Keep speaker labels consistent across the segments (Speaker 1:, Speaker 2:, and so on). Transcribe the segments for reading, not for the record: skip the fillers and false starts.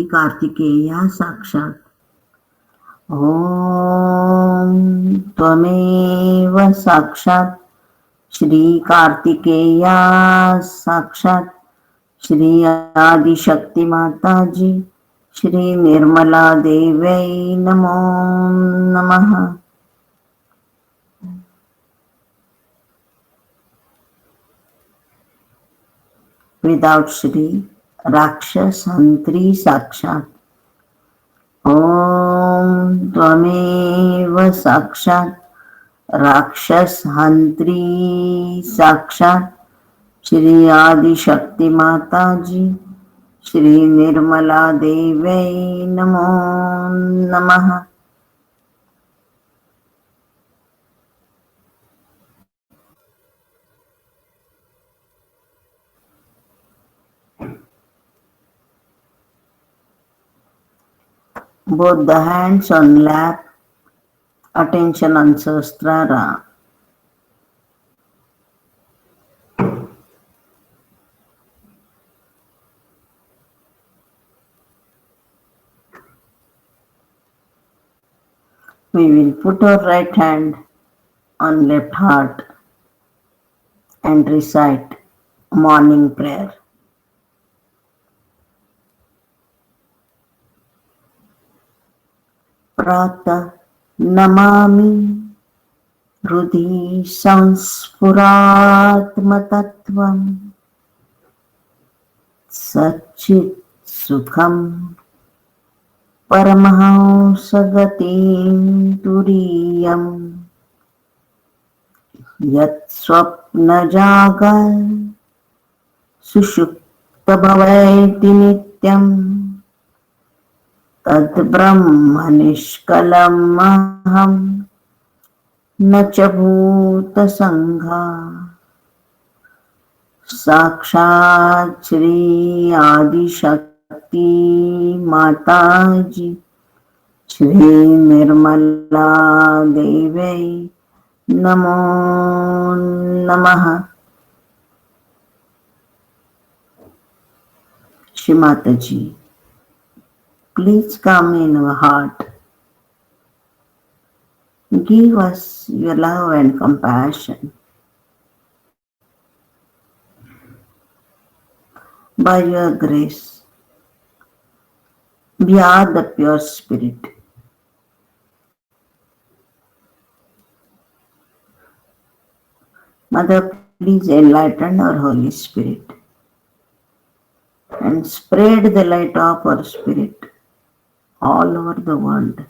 Speaker 1: कार्तिकेया साक्षात्। ॐ त्वमेव साक्षात् श्री कार्तिकेया साक्षात् श्री आदिशक्ति माता जी श्री निर्मला देव्यै नमो नमः। विदाउट श्री राक्षस हंत्री साक्षात्। ॐ त्वमेव साक्षात् राक्षस हंत्री साक्षात् श्री आदिशक्ति माता जी श्री निर्मला देव्यै नमो नमः। Both the hands on lap, attention on Sahasrara. We will put our right hand on left heart and recite morning prayer. Prata namami hृदि संस्फुरात्मतत्त्वम् सच्चित् सुखं परमहंसगतिं तुरीयम् यत् स्वप्नजागर् सुषुप्तभवैति नित्यम् तद्ब्रह्म निष्कलमहम् न च भूतसंघा। साक्षात् श्री आदिशक्ति माता जी श्री निर्मला देव्यै नमो नमः। श्री माता जी, please come in our heart. Give us your love and compassion. By your grace, we are the pure spirit. Mother, please enlighten our Holy Spirit and spread the light of our spirit all over the world.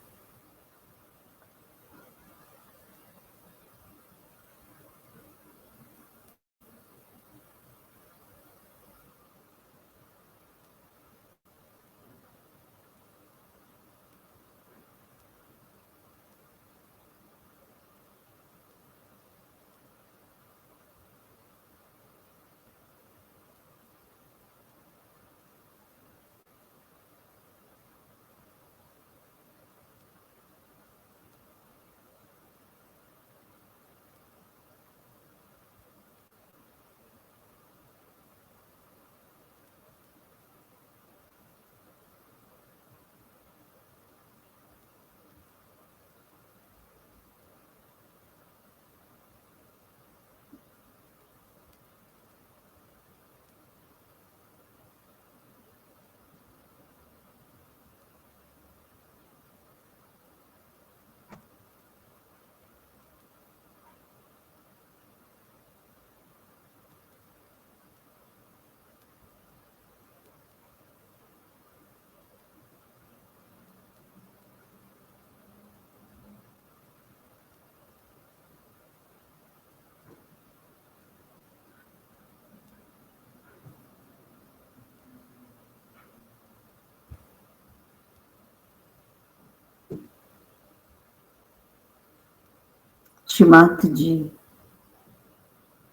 Speaker 1: Shrimati ji,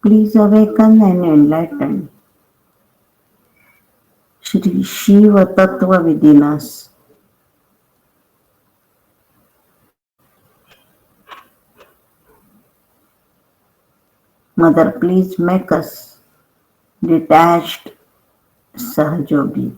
Speaker 1: please awaken and enlighten Shri Shiva Tattva within us. Mother, please make us detached Sahajogi.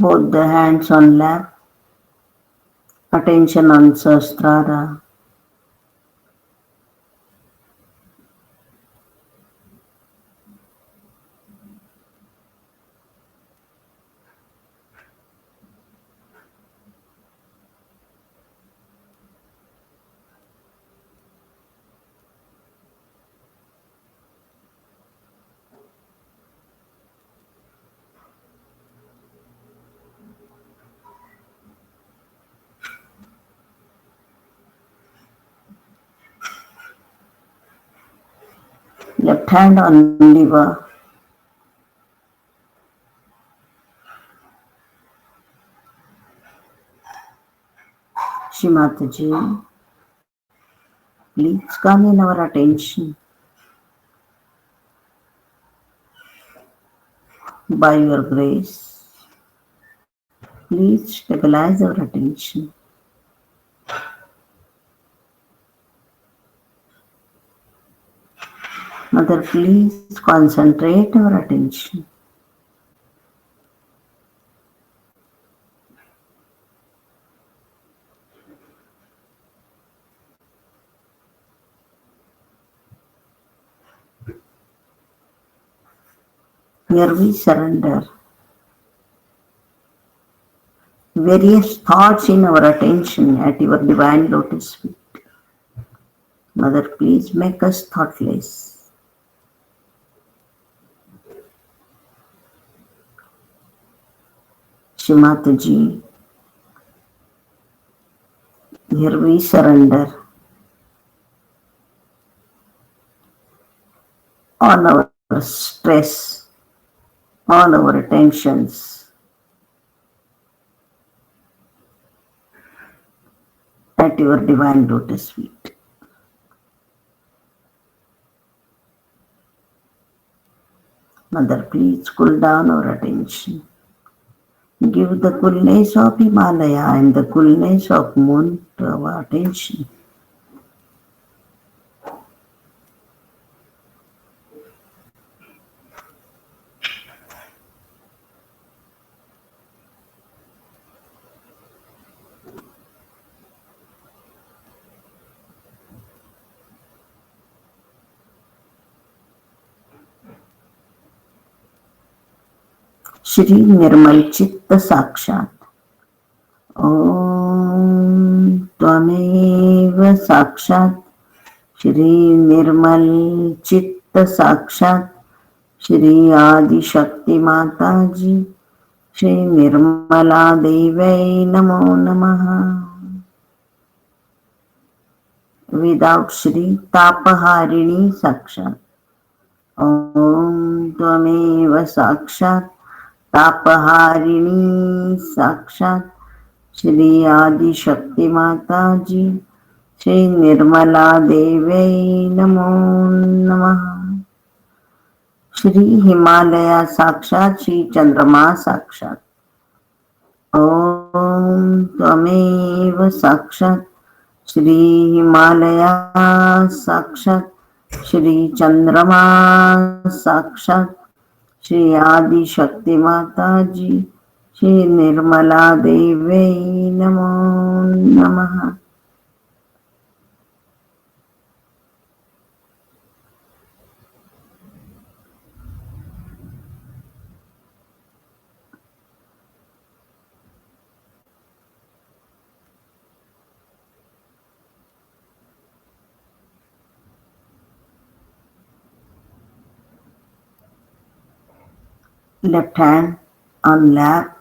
Speaker 1: Both the hands on lap, attention on Sahasrara. Left hand on liver, Shrimataji, please come in our attention by your grace. Please stabilize our attention. Mother, please concentrate our attention. Here we surrender various thoughts in our attention at your divine lotus feet. Mother, please make us thoughtless. Shrimataji, here we surrender all our stress, all our tensions at your divine lotus feet. Mother, please cool down our attention. Give the coolness of Himalaya and the coolness of moon to our attention. Shri निर्मल चित्त साक्षात ओम त्वमेव साक्षात श्री निर्मल चित्त साक्षात श्री आदिशक्ति माता जी श्री निर्मला देवै नमो नमः. Without Shri तापहारिणी साक्षात ओम त्वमेव साक्षात तापहारिणी साक्षात श्री आदिशक्ति माता जी श्री निर्मला देवै नमो नमः. श्री हिमालय साक्षात श्री चंद्रमा साक्षात ओम त्वमेव साक्षात श्री हिमालय साक्षात श्री चंद्रमा साक्षात श्री आदि शक्ति माता जी श्री निर्मला देवी नमो नमः. Left hand on lap,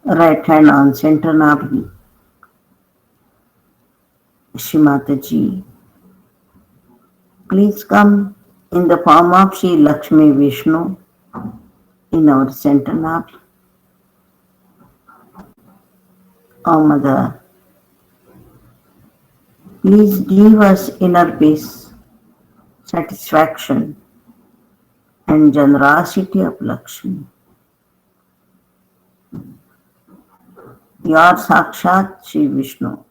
Speaker 1: right hand on center nabhi. Shrimataji, please come in the form of Sri Lakshmi Vishnu in our center nap. O Mother, please give us inner peace, satisfaction, and generosity of Lakshmi. Your Sakshat Sri Vishnu.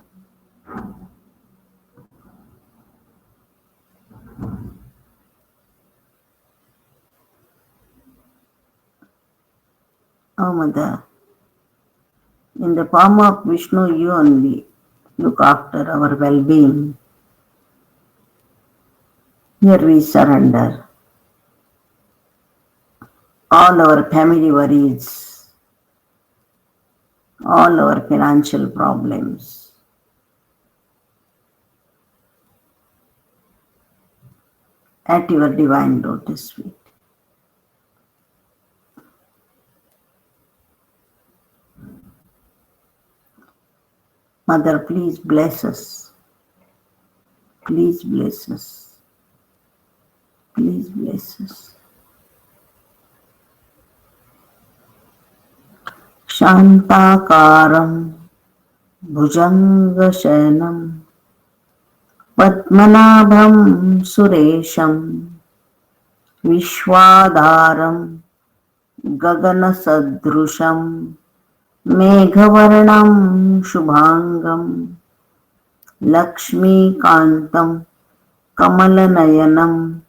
Speaker 1: O Mother, in the form of Vishnu, you only look after our well-being. Here we surrender all our family worries, all our financial problems. At your divine lotus feet. Mother, please bless us. Please bless us. Please bless us. Shantakaram Bhujangashayanam Padmanabham Suresham Vishwadaram Gaganasadrusham Meghavarnam Shubhangam Lakshmikantam Kamalanayanam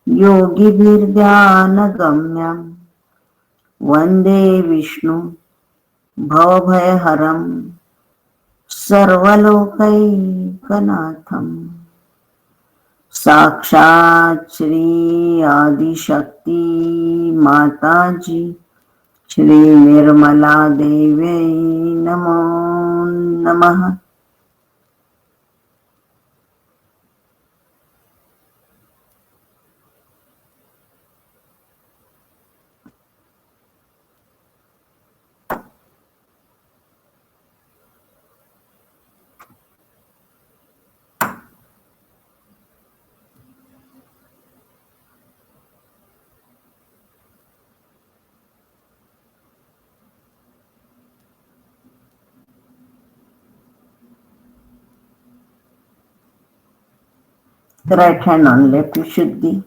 Speaker 1: Yogibhirdhyanagamyam Vande Vishnu Bhavabhayaharam Sarvalokaikkanatham Sakshat Shri Adi Shakti Mataji Shri Nirmala Devi Namo Namaha. The right hand on left Vishuddhi.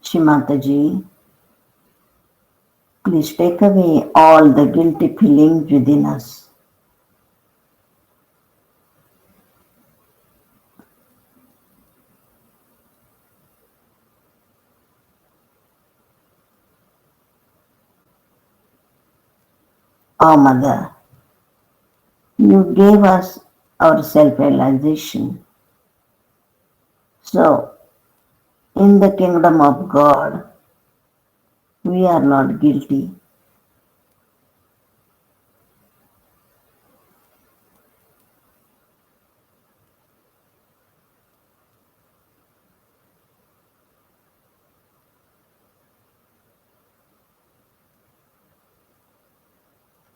Speaker 1: Shri Mataji, please take away all the guilty feelings within us. Oh Mother, you gave us our self-realization. So, in the kingdom of God, we are not guilty.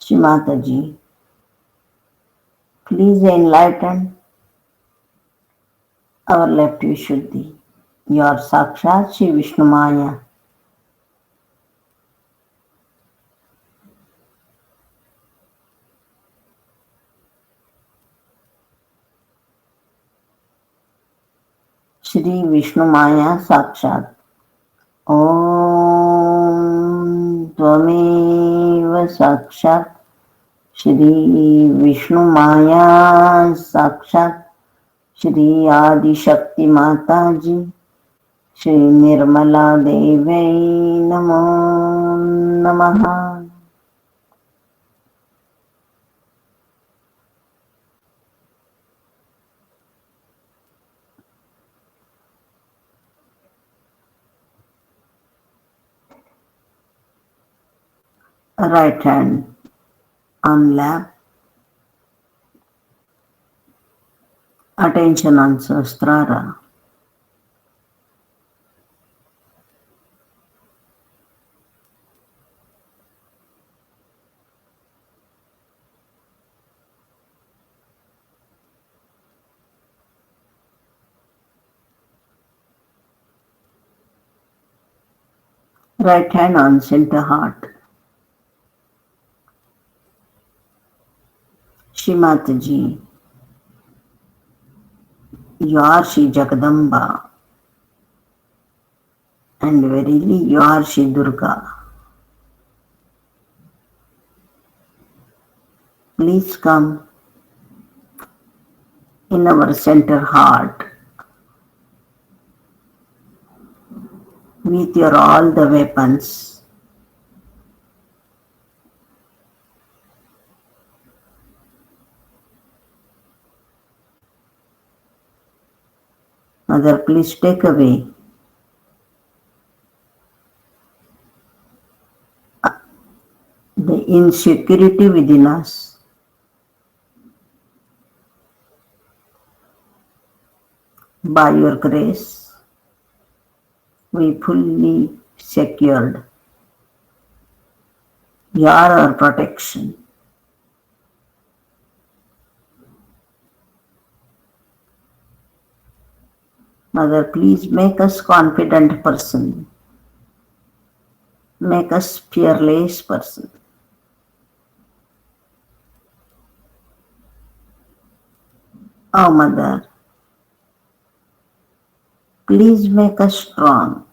Speaker 1: Shri Mataji, please enlighten our left Vishuddhi, your Sakshat Shri Vishnu Maya. Shri Vishnu Maya Sakshat. Om Tvameva Sakshat Shri Vishnu Maya Sakshat Shri Adi Shakti Mataji Shri Nirmala Devi Namo Namaha. Right hand on lap, attention on Sahasrara. Right hand on center heart. Shri Mataji, you are Shri Jagadamba, and verily you are Shri Durga. Please come in our center heart with your all the weapons. Mother, please take away the insecurity within us. By your grace, we fully secured. You are our protection. Mother, please make us confident person. Make us fearless person. Oh Mother, please make us strong.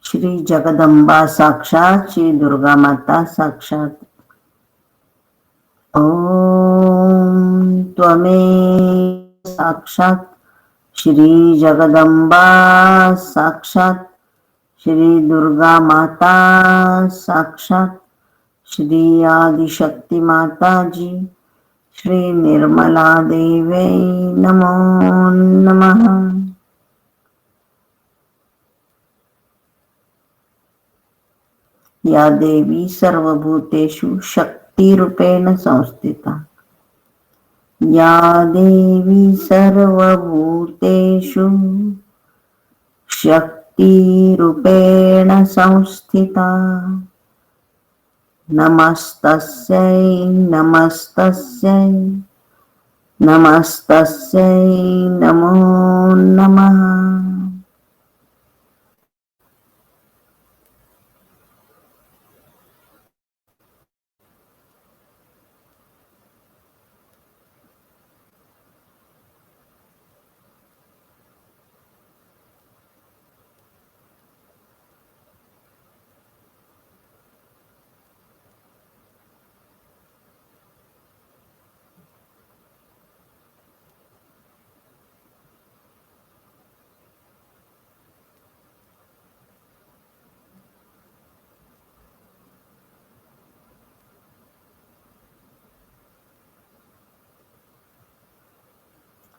Speaker 1: Shri Jagdamba साक्षात, श्री दुर्गा माता साक्षात। ओम त्वमेव साक्षात श्री जगदम्बा साक्षात श्री दुर्गा माता साक्षात श्री आदिशक्ति माता जी श्री निर्मला देवी नमो नमः। या देवी सर्वभूतेषु शक्तिरूपेण संस्थिता। या देवी सर्वभूतेषु शक्तिरूपेण संस्थिता। नमस्तस्यै नमस्तस्यै नमस्तस्यै नमो नमः।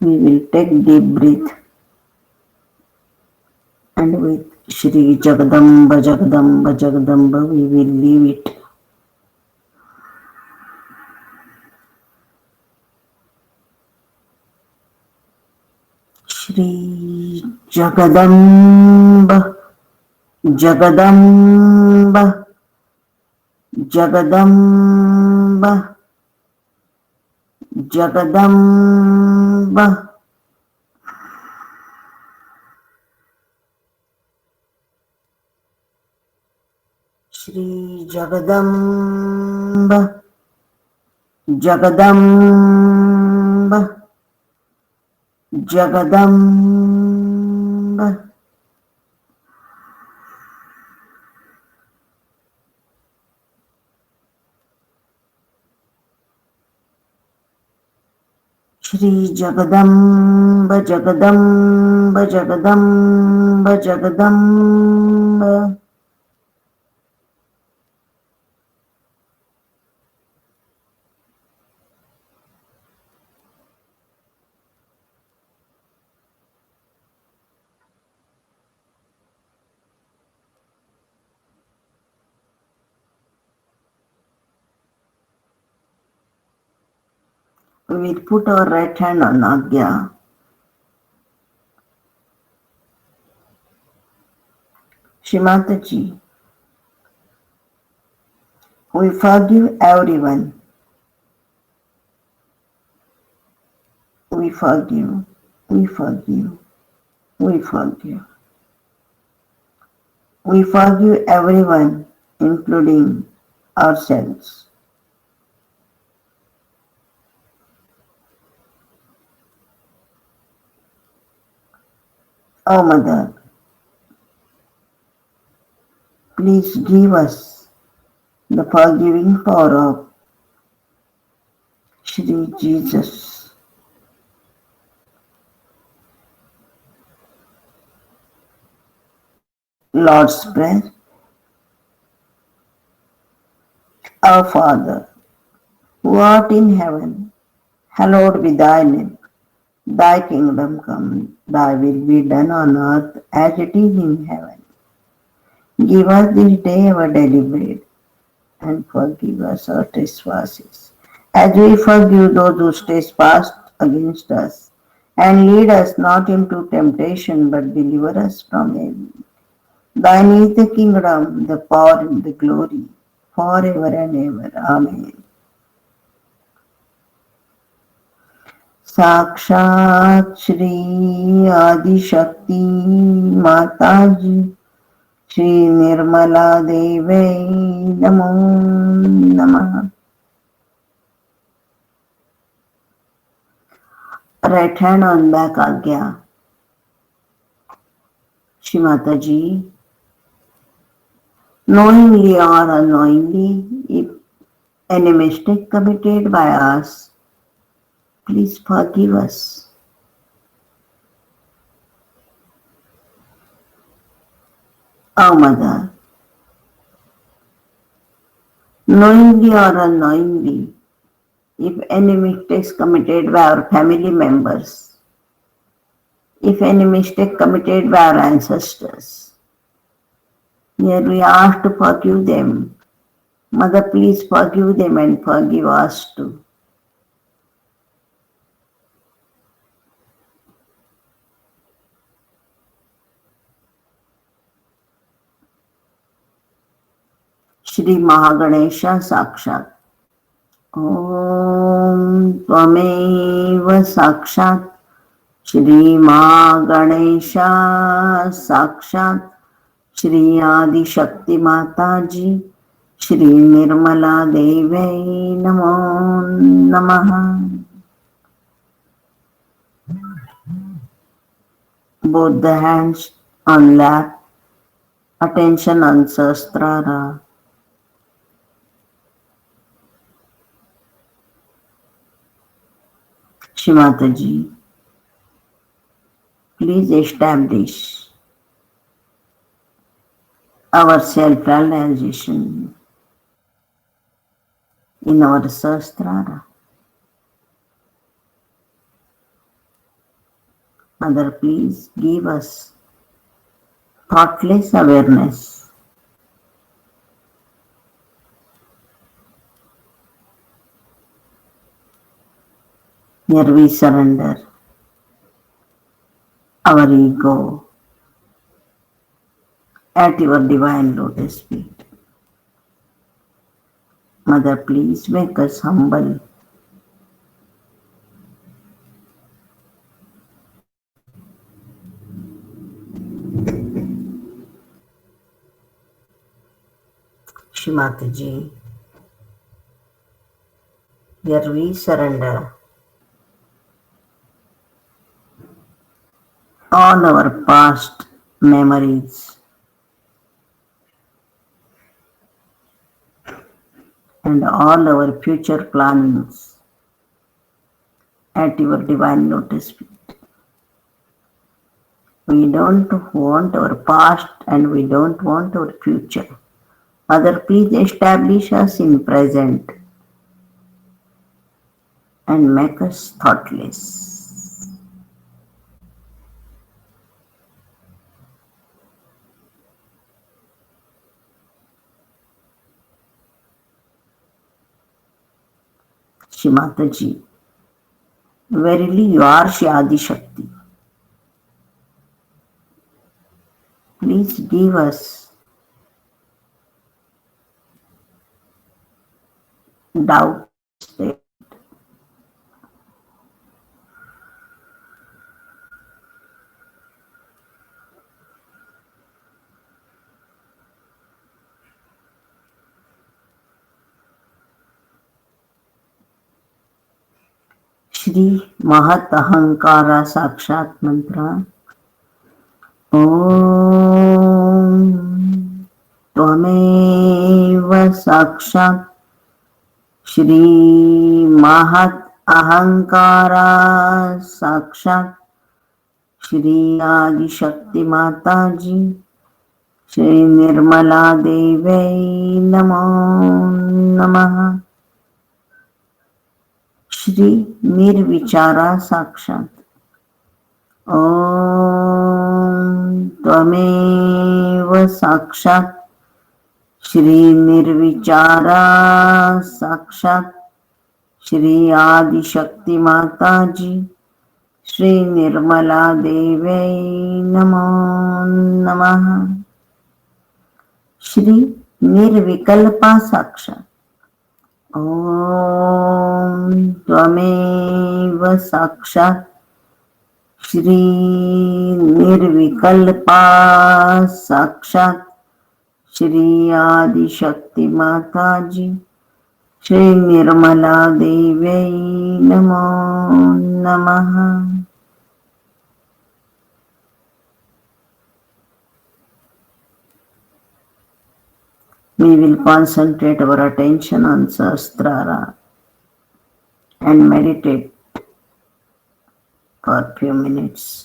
Speaker 1: We will take deep breath and with Shri Jagadamba Jagadamba Jagadamba we will leave it. Shri Jagadamba Jagadamba Jagadamba Jagadamba Shri Jagadamba Jagadamba Jagadamba Shri Jagadamba Jagadamba Jagadamba Jagadamba We will put our right hand on Agya. Shrimataji, we forgive everyone. We forgive. We forgive. We forgive. We forgive everyone, including ourselves. Oh Mother, please give us the forgiving power of Shri Jesus. Lord's Prayer. Our Father, who art in heaven, hallowed be thy name. Thy kingdom come, thy will be done on earth as it is in heaven. Give us this day our daily bread, and forgive us our trespasses, as we forgive those who trespass against us. And lead us not into temptation, but deliver us from evil. Thine is the kingdom, the power, and the glory, forever and ever. Amen. साक्षात श्री आदिशक्ति माता जी श्री निर्मला देवी नमो नमः. Right hand on back आज्ञा. Shri Mataji, knowingly or unknowingly, if any mistake committed by us, please forgive us. Oh Mother, knowingly or unknowingly, if any mistakes committed by our family members, if any mistake committed by our ancestors, here we ask to forgive them. Mother, please forgive them and forgive us too. Shri Mahaganesha Sakshat. Om Tvameva Sakshat Shri Mahaganesha Sakshat Shri Adi Shakti Mataji Shri Nirmala Devi Namo Namaha. Both the hands on lap, attention on Sahasrara. Shri Mataji, please establish our self-realization in our Sahasrara. Mother, please give us thoughtless awareness. Here we surrender our ego at your divine lotus feet. Mother, please make us humble. Shri Mataji, here we surrender all our past memories and all our future plannings at your divine lotus feet. We don't want our past and we don't want our future. Mother, please establish us in present and make us thoughtless. Shri Mataji, verily you are Shri Adi Shakti. Please give us doubt state. Shri महत अहंकारा साक्षात मंत्र। ओम त्वमेव साक्षात् श्री महत अहंकारा साक्षात श्री आदिशक्ति माता जी श्री निर्मला देवी नमो नमः। श्री निर्विचारा साक्षात। ओम त्वमेव साक्षात श्री निर्विचारा साक्षात श्री आदिशक्ति माता जी श्री निर्मला देवी नमो नमः। श्री निर्विकल्पा साक्षात। ओम त्वमेव साक्षात श्री निर्विकल्पा साक्षात श्री आदिशक्ति माता जी श्री निर्मला देवी नमो नमः। We will concentrate our attention on Sahasrara and meditate for a few minutes.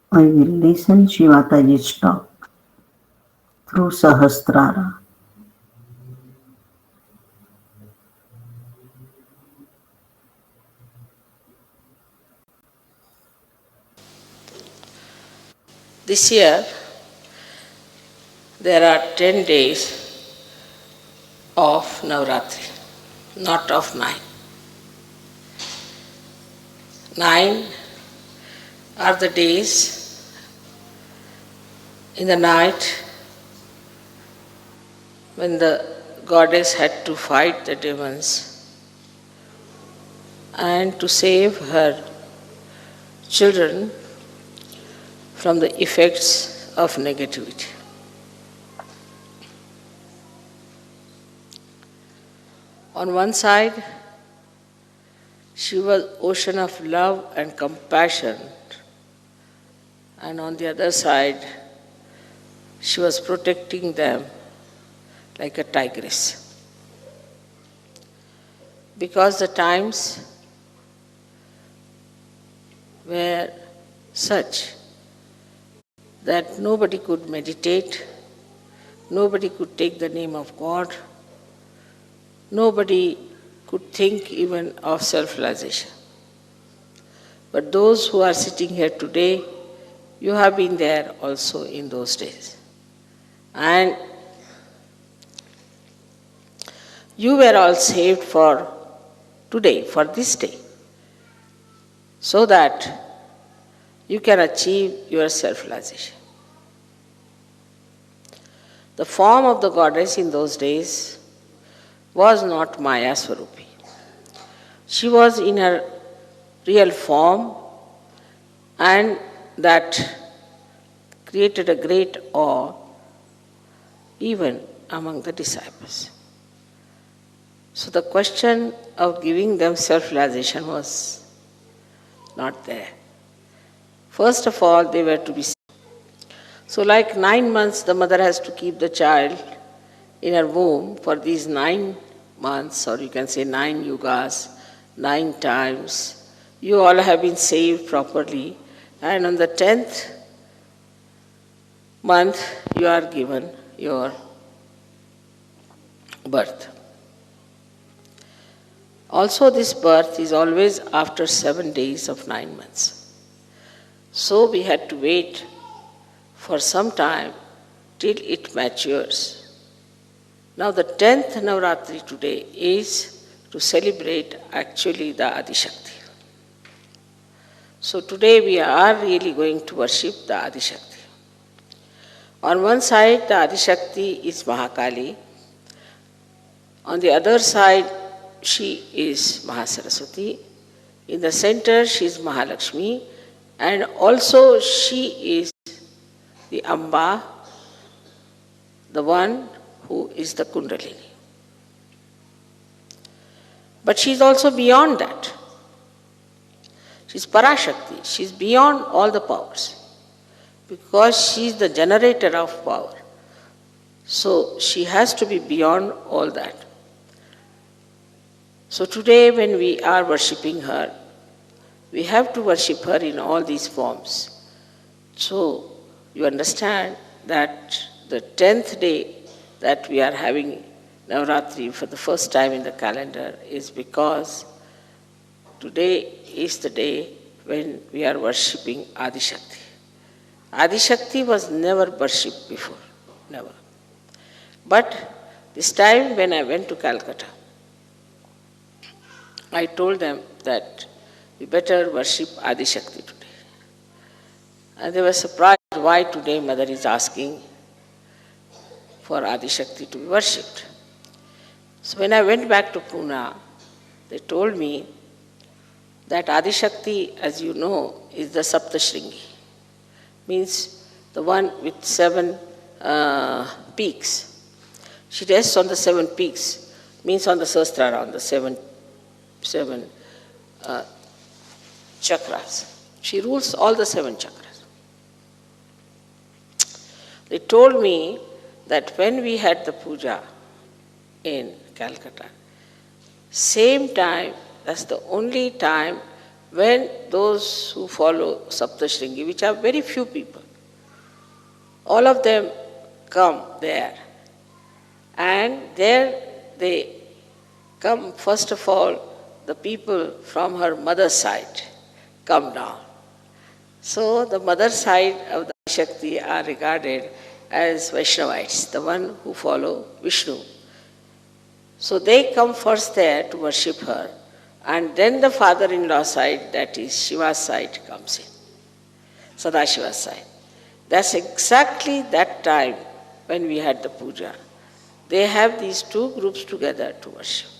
Speaker 1: I will listen Shri Mataji's talk through Sahasrara.
Speaker 2: This year, there are 10 days of Navratri, not of 9. 9 are the days in the night when the goddess had to fight the demons and to save her children from the effects of negativity. On one side, she was ocean of love and compassion, and on the other side, she was protecting them like a tigress. Because the times were such that nobody could meditate, nobody could take the name of God, nobody could think even of self-realization. But those who are sitting here today, you have been there also in those days. And You were all saved for today, for this day, so that you can achieve your self-realization. The form of the goddess in those days was not Maya Swarupi. She was in her real form, and that created a great awe even among the disciples. So the question of giving them self-realization was not there. First of all, they were to be. So like 9 months, the mother has to keep the child in her womb for these 9 months, or you can say 9 yugas, 9 times. You all have been saved properly, and on the 10th month, you are given your birth. Also, this birth is always after 7 days of 9 months. So we had to wait for some time till it matures. Now the 10th Navratri today is to celebrate actually the Adishakti. So today we are really going to worship the Adishakti. On one side the Adishakti is Mahakali. On the other side she is Mahasaraswati. In the center she is Mahalakshmi, and also she is the Amba, the one who is the Kundalini. But she is also beyond that. She is Parashakti. She is beyond all the powers, because she is the generator of power. So she has to be beyond all that. So today when we are worshipping her, we have to worship her in all these forms. So you understand that the 10th day that we are having Navratri for the first time in the calendar is because today is the day when we are worshipping Adishakti. Adishakti was never worshipped before, never. But this time when I went to Calcutta, I told them that we better worship Adishakti today. And they were surprised why today Mother is asking for Adishakti to be worshipped. So when I went back to Pune, they told me that Adishakti, as you know, is the Saptashringi. Means the one with 7 peaks. She rests on the 7 peaks, means on the Sahasrara, on the seven chakras. She rules all the 7 chakras. They told me that when we had the puja in Calcutta, same time, that's the only time when those who follow Saptashringi, which are very few people, all of them come there. And there they come, first of all, the people from her mother's side come down. So the mother side of the Shakti are regarded as Vaishnavites, the one who follow Vishnu. So they come first there to worship her, and then the father-in-law side, that is Shiva's side, comes in, Sadashiva's side. That's exactly that time when we had the puja. They have these 2 groups together to worship.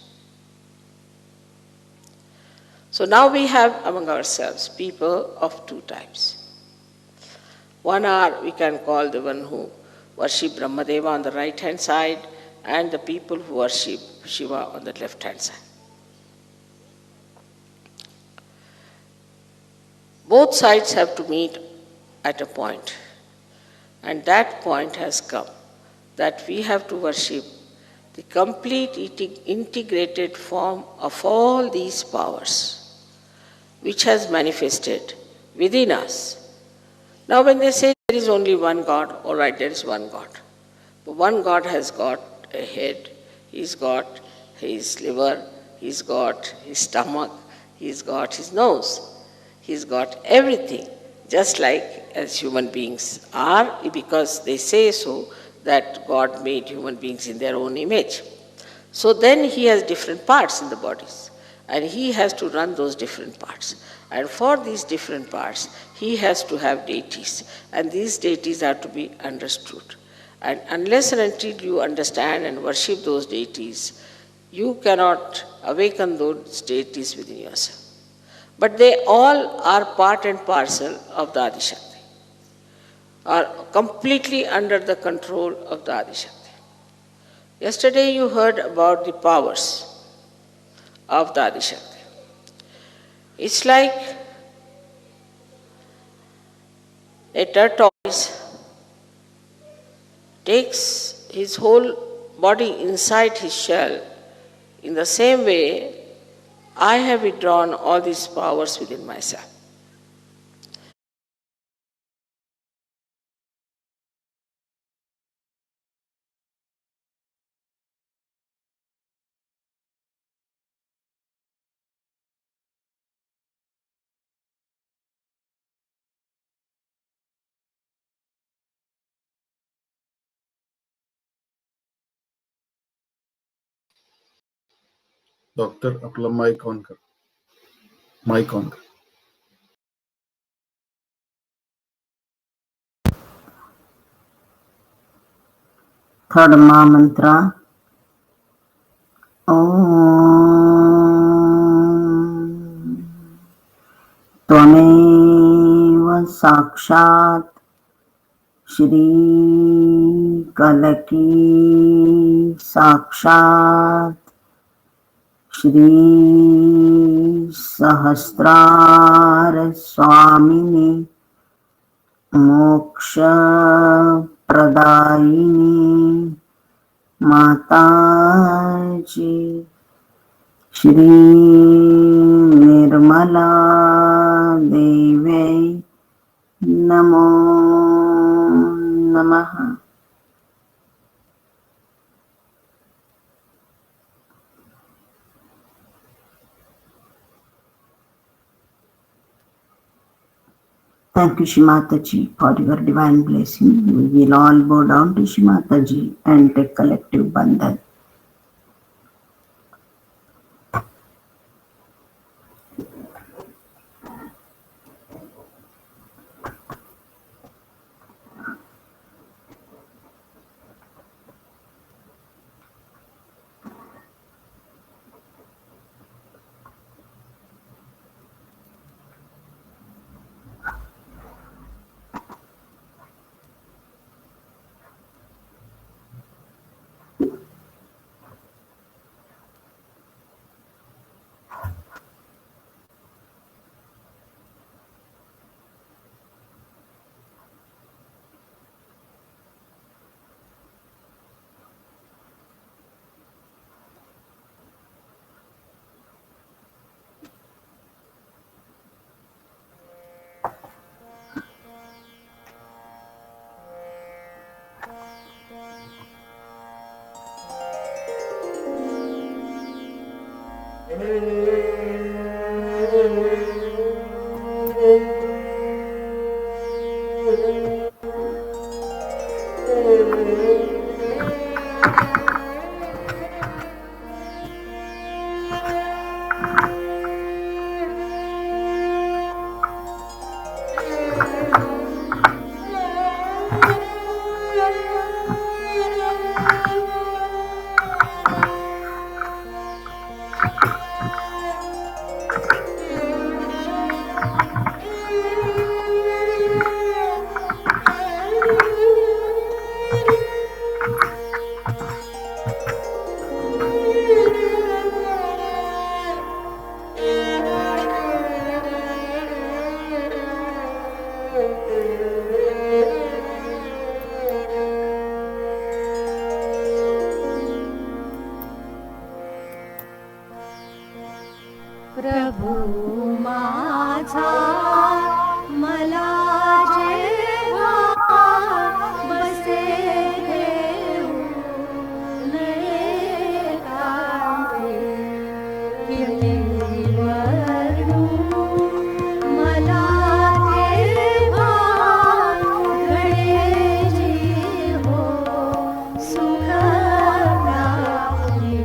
Speaker 2: So now we have among ourselves people of 2 types. One are, we can call the one who worship Brahmadeva on the right hand side, and the people who worship Shiva on the left hand side. Both sides have to meet at a point, and that point has come, that we have to worship the complete integrated form of all these powers, which has manifested within us. Now when they say there is only one God, all right, there is one God. But one God has got a head, he's got his liver, he's got his stomach, he's got his nose, he's got everything, just like as human beings are, because they say so that God made human beings in their own image. So then he has different parts in the bodies, and he has to run those different parts. And for these different parts, he has to have deities, and these deities are to be understood. And unless and until you understand and worship those deities, you cannot awaken those deities within yourself. But they all are part and parcel of the Adishakti, are completely under the control of the Adishakti. Yesterday you heard about the powers of the Adishakti. It's like a tortoise takes his whole body inside his shell. In the same way, I have withdrawn all these powers within myself.
Speaker 3: Doctor आपला mic on कर. Mic on कर.
Speaker 1: Third Mahamantra. Om Tvameva Sakshat Shri Kalaki Sakshat Shri Sahasrar Swamini Moksha Pradayini Mataji Shri Nirmala Deve Namo Namaha. Thank you, Shrimataji, for your divine blessing. We will all bow down to Shrimataji and take collective bandhan.
Speaker 4: प्रभु माझा मला जेव्हा बसे घेऊन येतावे, कितीवरून मला तेव्हा गणेशजी हो सुख प्राप्ती.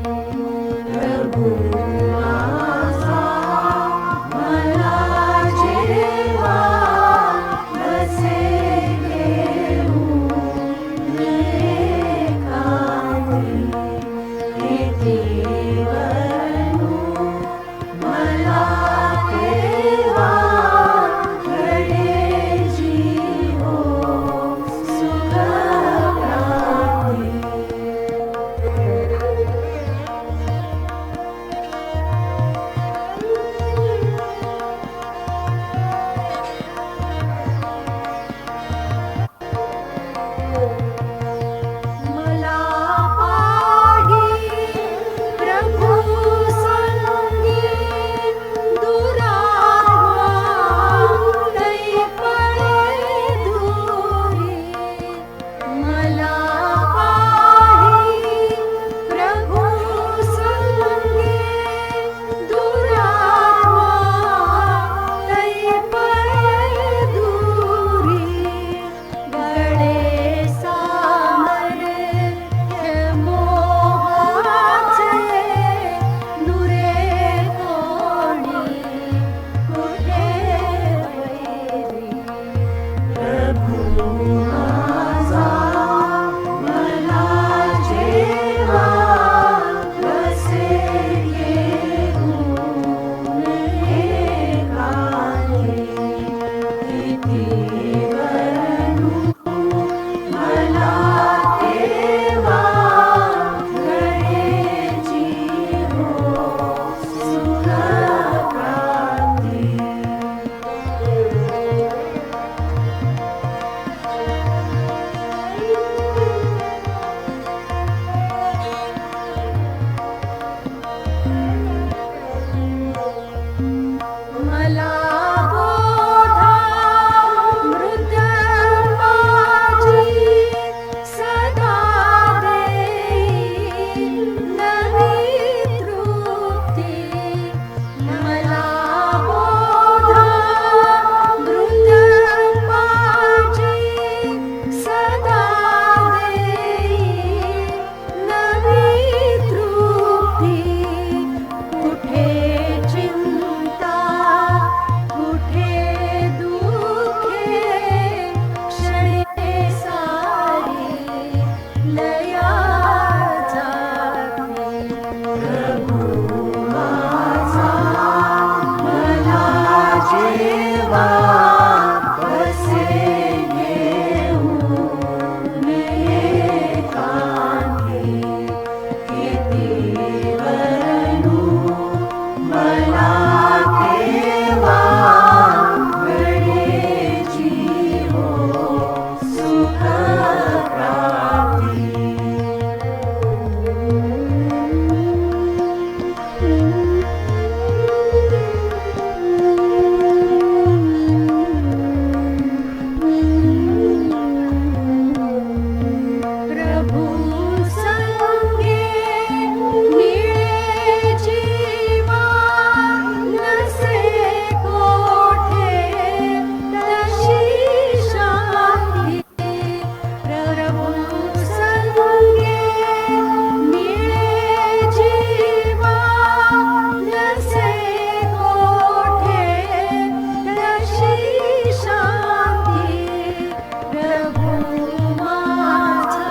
Speaker 4: प्रभु माझा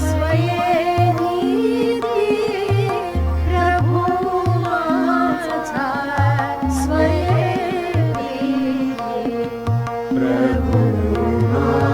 Speaker 4: स्वयेनिधी प्रभु माझा स्वयेनिधी प्रभु माझा